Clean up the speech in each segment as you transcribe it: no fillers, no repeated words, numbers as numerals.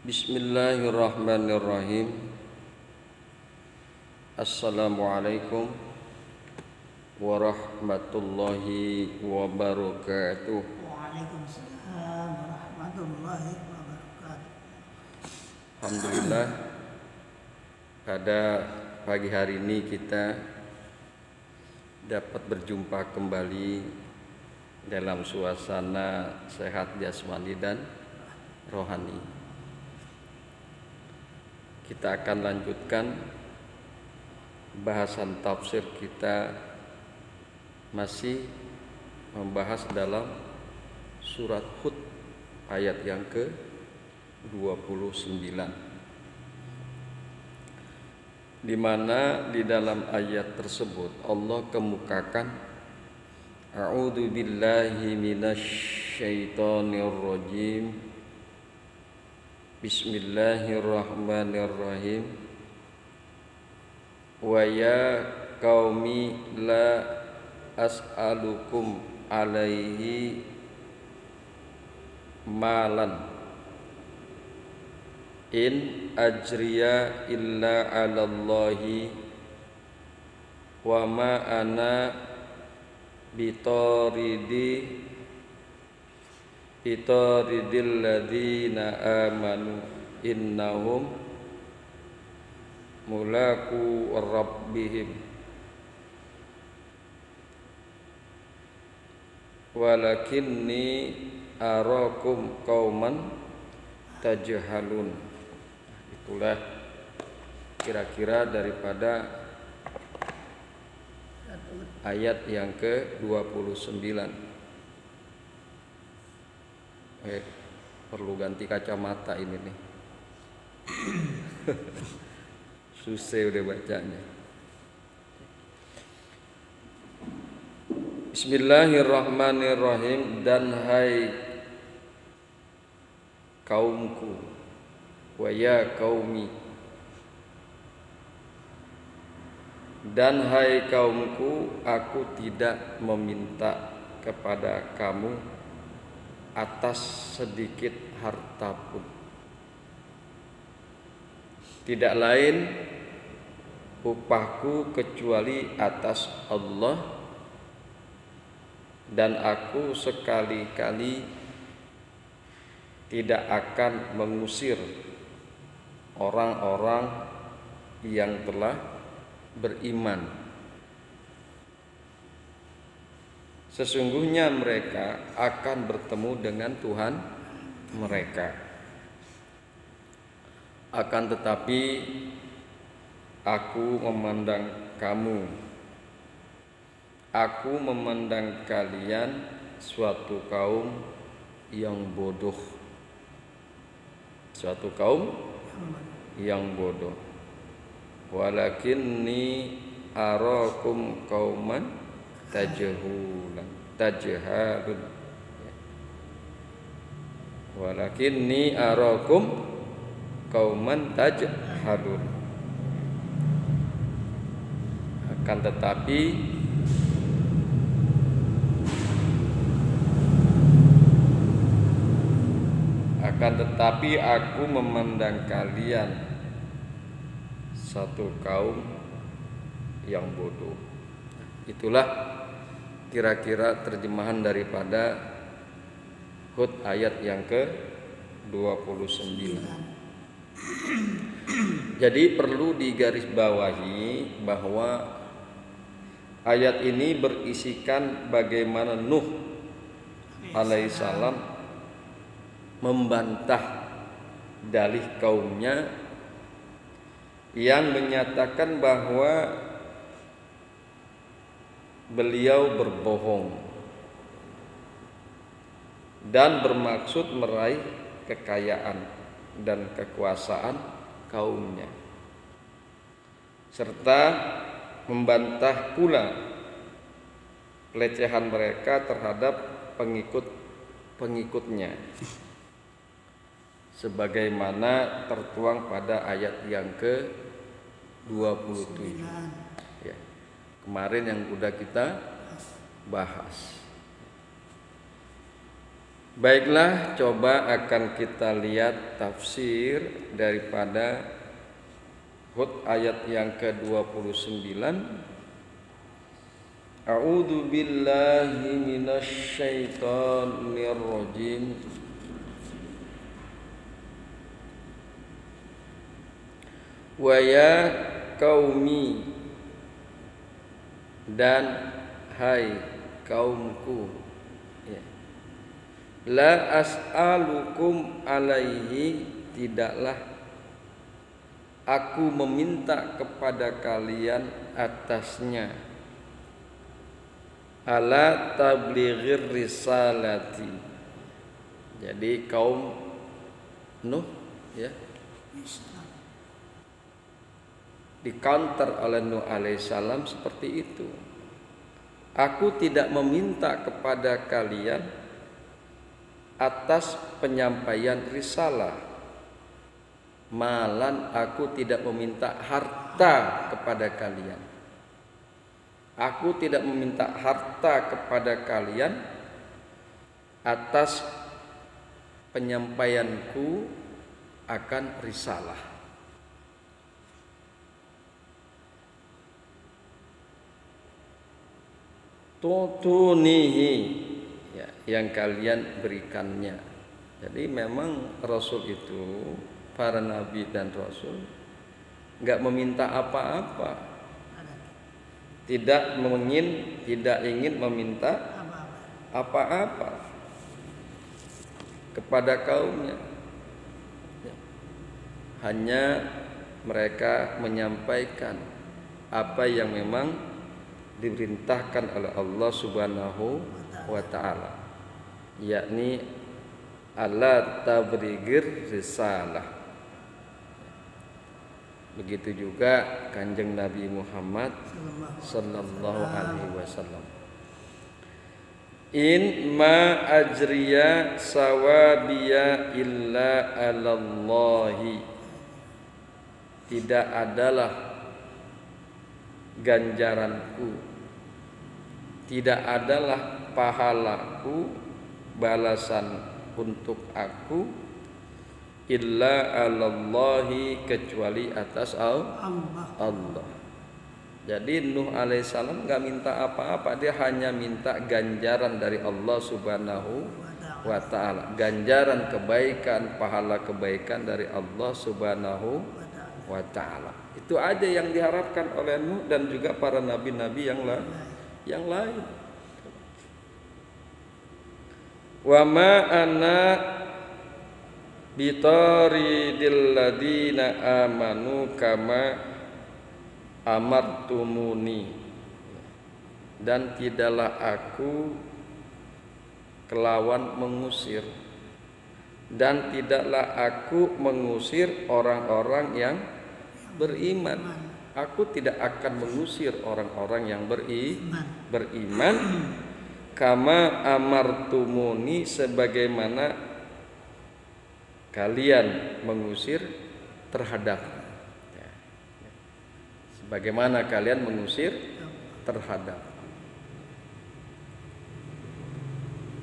Bismillahirrahmanirrahim. Assalamualaikum warahmatullahi wabarakatuh. Waalaikumsalam warahmatullahi wabarakatuh. Alhamdulillah, pada pagi hari ini kita dapat berjumpa kembali dalam suasana sehat jasmani dan rohani. Kita akan lanjutkan bahasan tafsir kita, masih membahas dalam surat Hud ayat yang ke-29, di mana di dalam ayat tersebut Allah kemukakan A'udzu billahi minasyaitonir rajim. Bismillahirrahmanirrahim. Wa ya qaumi la as'alukum alaihi malan in ajriya illa 'alallahi wa ma ana bitaridil ladzina amanu innahum mulaku rabbihim walakinni arakum qauman tajhalun. Itulah kira-kira daripada ayat yang ke-29. Perlu ganti kacamata ini nih. Susah udah bacanya. Bismillahirrahmanirrahim. Dan hai kaumku, wa ya qaumi, dan hai kaumku, aku tidak meminta kepada kamu atas sedikit harta pun, tidak lain upahku kecuali atas Allah, dan aku sekali-kali tidak akan mengusir orang-orang yang telah beriman. Sesungguhnya mereka akan bertemu dengan Tuhan mereka. Akan tetapi aku memandang kalian suatu kaum yang bodoh. Suatu kaum yang bodoh. Walakinni arakum qauman tajhalun. Walakinni arakum qauman tajhalun. Akan tetapi aku memandang kalian satu kaum yang bodoh. Itulah kira-kira terjemahan daripada Hud ayat yang ke-29. Jadi perlu digarisbawahi bahwa ayat ini berisikan bagaimana Nuh alaihissalam membantah dalih kaumnya yang menyatakan bahwa beliau berbohong dan bermaksud meraih kekayaan dan kekuasaan kaumnya, serta membantah pula pelecehan mereka terhadap pengikut-pengikutnya, sebagaimana tertuang pada ayat yang ke-27. Kemarin yang sudah kita bahas. Baiklah, coba akan kita lihat tafsir daripada Hud ayat yang ke-29. A'udzu billahi minasy syaithanir rajim. Wa ya qaumi, dan hai kaumku, ya. La as'alukum alaihi, tidaklah aku meminta kepada kalian atasnya, ala tablighir risalati. Jadi kaum Nuh, ya, di counter oleh Nuh alaihissalam seperti itu. Aku tidak meminta kepada kalian atas penyampaian risalah, malan aku tidak meminta harta kepada kalian. Aku tidak meminta harta kepada kalian atas penyampaianku akan risalah. Tutunihi, ya, yang kalian berikannya. Jadi memang Rasul itu, para nabi dan Rasul, nggak meminta apa-apa. Tidak ingin meminta apa-apa kepada kaumnya. Hanya mereka menyampaikan apa yang memang diperintahkan oleh Allah Subhanahu wa taala, yakni ala tablighir risalah. Begitu juga Kanjeng Nabi Muhammad sallallahu alaihi wasallam. In ma ajriya sawabiya illa 'alallahi. Tidak adalah ganjaranku, tidak adalah pahalaku, balasan untuk aku, illa 'alallahi, kecuali atas Allah. Jadi Nuh alaihissalam gak minta apa-apa, dia hanya minta ganjaran dari Allah Subhanahu wa ta'ala, ganjaran kebaikan, pahala kebaikan dari Allah Subhanahu wa ta'ala. Itu aja yang diharapkan oleh Nuh dan juga para nabi-nabi yang lain. Wa ma ana bitaridil ladina amanu kama amartumuni, dan tidaklah aku kelawan mengusir, dan tidaklah aku mengusir orang-orang yang beriman. Aku tidak akan mengusir orang-orang yang beriman. Kama amartumuni, sebagaimana kalian mengusir terhadap, sebagaimana kalian mengusir terhadap.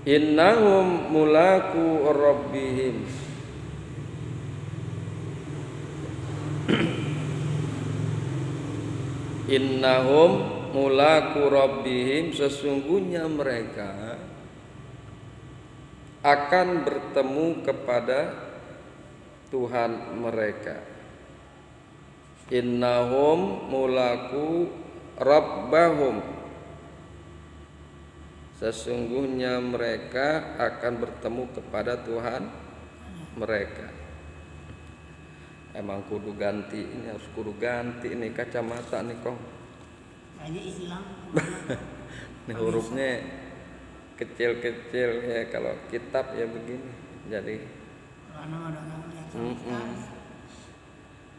Innahum mulaku rabbihim. Innahum mulaku rabbihim, sesungguhnya mereka akan bertemu kepada Tuhan mereka. Innahum mulaku rabbahum, sesungguhnya mereka akan bertemu kepada Tuhan mereka. Emang kudu ganti ini, harus kudu ganti ini kacamata nih kong. Kayaknya hilang. Ini hurufnya kecil-kecil ya, kalau kitab ya begini. Jadi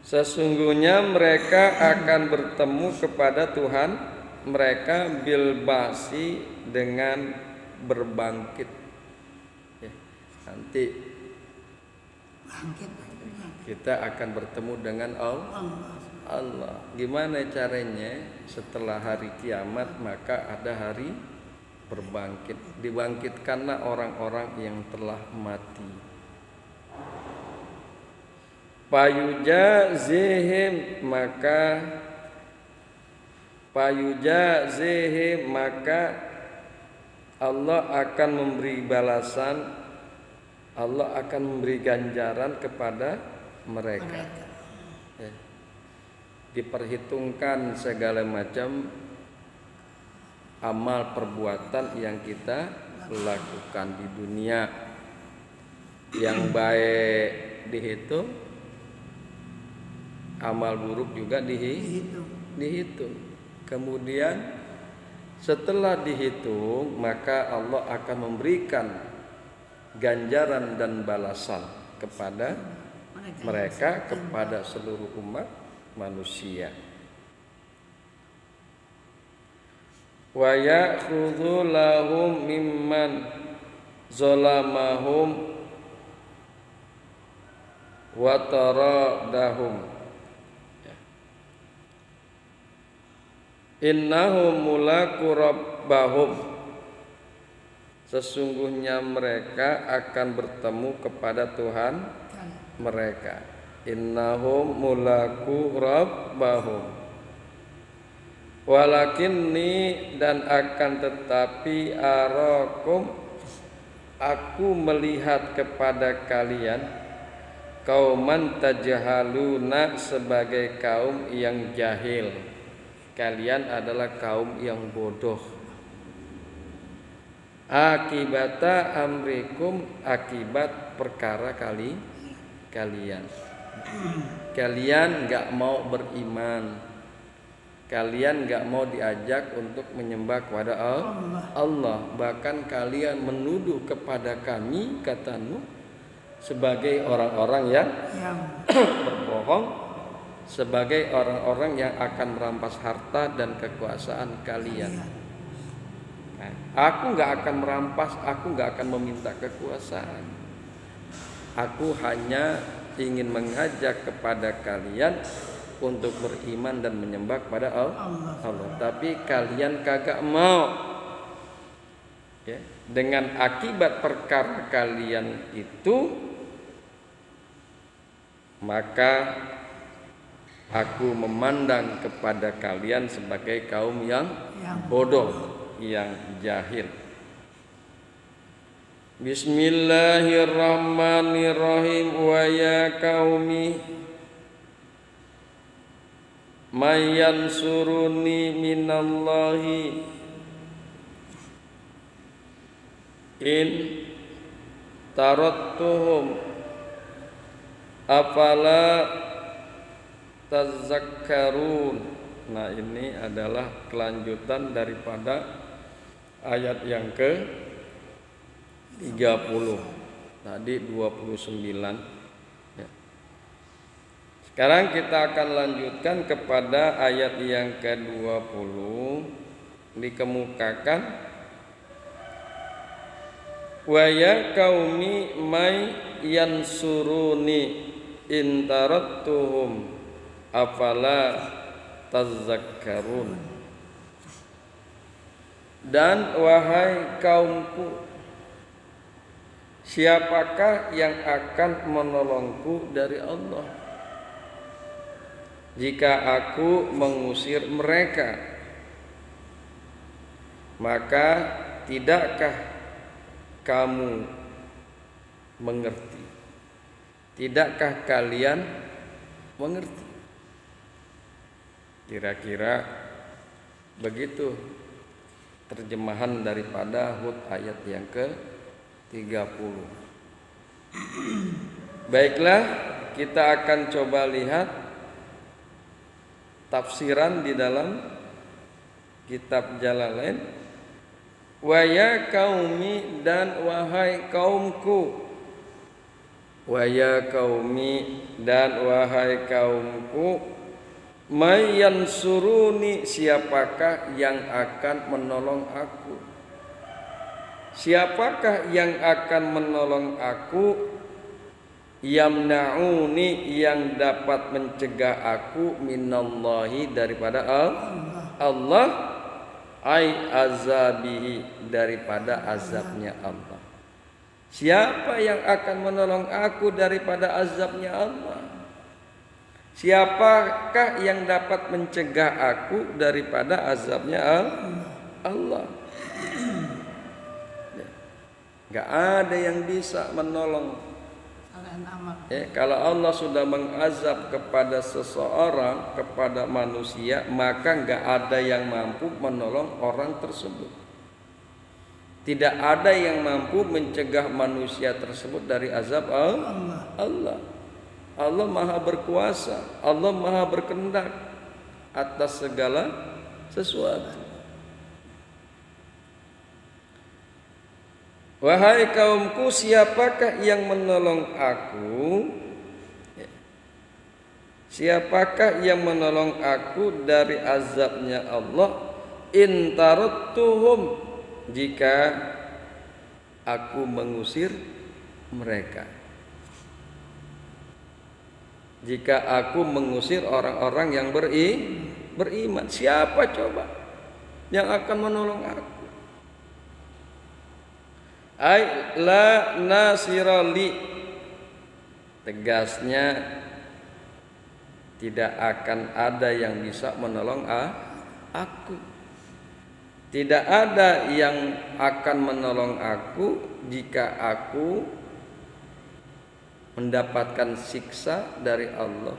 sesungguhnya mereka akan bertemu kepada Tuhan mereka bilbasi, dengan berbangkit ya, nanti kita akan bertemu dengan Allah. Gimana caranya? Setelah hari kiamat maka ada hari dibangkitkanlah orang-orang yang telah mati. Payujazihim maka Allah akan memberi balasan, Allah akan memberi ganjaran kepada mereka. Diperhitungkan segala macam amal perbuatan yang kita lakukan di dunia. Yang baik dihitung, amal buruk juga dihitung. Kemudian setelah dihitung, maka Allah akan memberikan ganjaran dan balasan kepada mereka, kepada seluruh umat manusia. Wa ya'khudhu lahum mimman zalamahum wa taradahum innahum mulaku rabbahum, sesungguhnya mereka akan bertemu kepada Tuhan mereka. Innahum mulaku rabbahum walakinni, dan akan tetapi arakum, aku melihat kepada kalian, kauman tajhaluna, sebagai kaum yang jahil. Kalian adalah kaum yang bodoh. Akibata amrikum, akibat perkara kalian. Kalian enggak mau beriman. Kalian enggak mau diajak untuk menyembah kepada Allah. Bahkan kalian menuduh kepada kami, kata Nuh, sebagai orang-orang yang berbohong, sebagai orang-orang yang akan merampas harta dan kekuasaan kalian. Aku enggak akan merampas, aku enggak akan meminta kekuasaan. Aku hanya ingin mengajak kepada kalian untuk beriman dan menyembah kepada Allah. Tapi kalian kagak mau. Ya, dengan akibat perkara kalian itu, maka aku memandang kepada kalian sebagai kaum yang bodoh, yang jahil. Bismillahirrahmanirrahim. Wa ya qaumi may yansuruni minallahi in tarattuhum afala tazakkarun. Nah, ini adalah kelanjutan daripada ayat yang ke 30. Tadi 29. Ya. Sekarang kita akan lanjutkan kepada ayat yang ke-20. Dikemukakan, wa ya qaumi may yansuruni in tarattuhum afala tazakkarun. Dan wahai kaumku, siapakah yang akan menolongku dari Allah jika aku mengusir mereka? Maka tidakkah kamu mengerti? Tidakkah kalian mengerti? Kira-kira begitu terjemahan daripada Hud ayat yang ke-30. Baiklah, kita akan coba lihat tafsiran di dalam kitab Jalalain. Wa ya qaumi, dan wahai kaumku. Wa ya qaumi, dan wahai kaumku. May yansuruni, siapakah yang akan menolong aku? Siapakah yang akan menolong aku? Yamna'uni, yang dapat mencegah aku minallahi, daripada Allah. ai azabihi, daripada azabnya Allah. Siapa yang akan menolong aku daripada azabnya Allah? Siapakah yang dapat mencegah aku daripada azabnya Allah? Gak ada yang bisa menolong. Kalau Allah sudah mengazab kepada seseorang, kepada manusia, maka gak ada yang mampu menolong orang tersebut. Tidak ada yang mampu mencegah manusia tersebut dari azab Allah. Allah maha berkuasa, Allah maha berkehendak atas segala sesuatu. Wahai kaumku, siapakah yang menolong aku? Siapakah yang menolong aku dari azabnya Allah? In tarattuhum, jika aku mengusir mereka. Jika aku mengusir orang-orang yang beriman, siapa coba yang akan menolong aku? Ai la nasirali, tegasnya tidak akan ada yang bisa menolong aku. Tidak ada yang akan menolong aku jika aku mendapatkan siksa dari Allah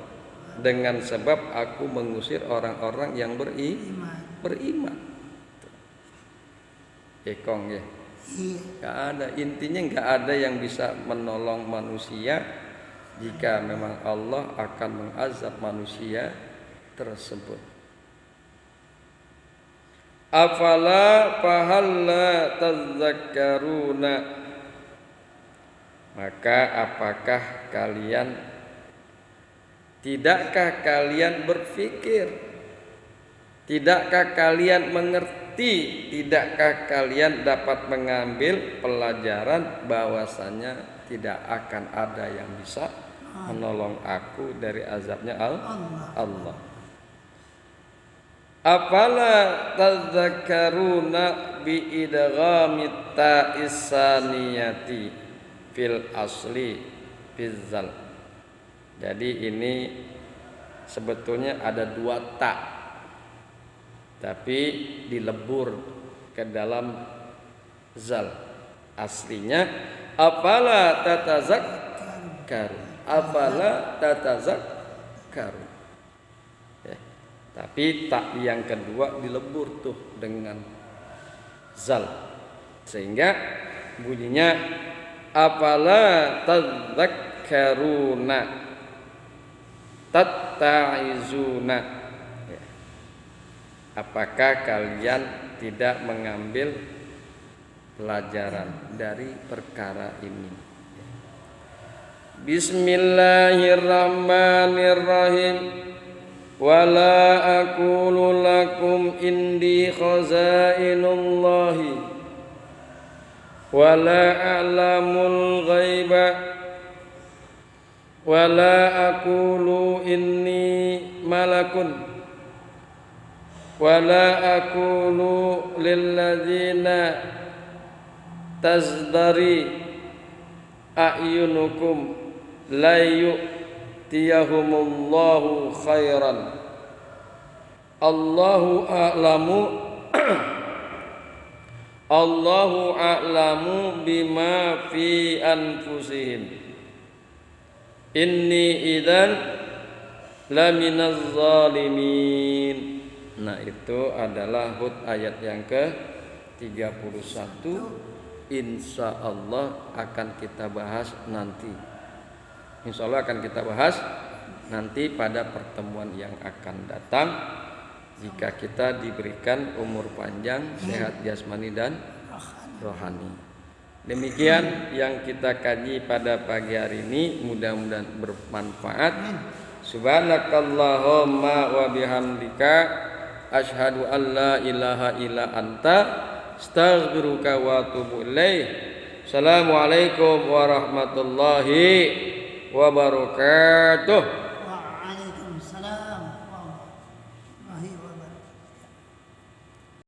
dengan sebab aku mengusir orang-orang yang beriman. Ekong ya. Gak ada, intinya gak ada yang bisa menolong manusia jika memang Allah akan mengazab manusia tersebut. Afala fahalla tadzakkaruna, maka apakah kalian, tidakkah kalian berpikir, tidakkah kalian mengerti, tidakkah kalian dapat mengambil pelajaran bahwasanya tidak akan ada yang bisa menolong aku dari azabnya Allah. Afala tadzakkaruna bi idghamit ta'issaniyati fil asli fizzal. Jadi ini sebetulnya ada dua ta, tapi dilebur ke dalam zal. Aslinya afala tatazakkaru, afala tatazakkaru. Tapi tak yang kedua dilebur tuh dengan zal, sehingga bunyinya afala tadzakkaruna tatta'izuna. Apakah kalian tidak mengambil pelajaran dari perkara ini? Bismillahirrahmanirrahim. Wala aqulu lakum indi khazainullahi wala a'lamul ghaiba wala aqulu inni malakun wala aqulu lilladzina tazdari a'yunukum la yu'tiyahumullahu khairan. Allahu a'lamu bima fi anfusihim. Inni idzan laminaz zalimin. Nah, itu adalah Hud ayat yang ke-31. Insya Allah akan kita bahas nanti. Insya Allah akan kita bahas nanti pada pertemuan yang akan datang, jika kita diberikan umur panjang, sehat jasmani dan rohani. Demikian yang kita kaji pada pagi hari ini, mudah-mudahan bermanfaat. Subhanakallahumma wa bihamdika asyhadu an la ilaha illa anta astaghfiruka wa atubu ilaih. Assalamualaikum warahmatullahi wabarakatuh.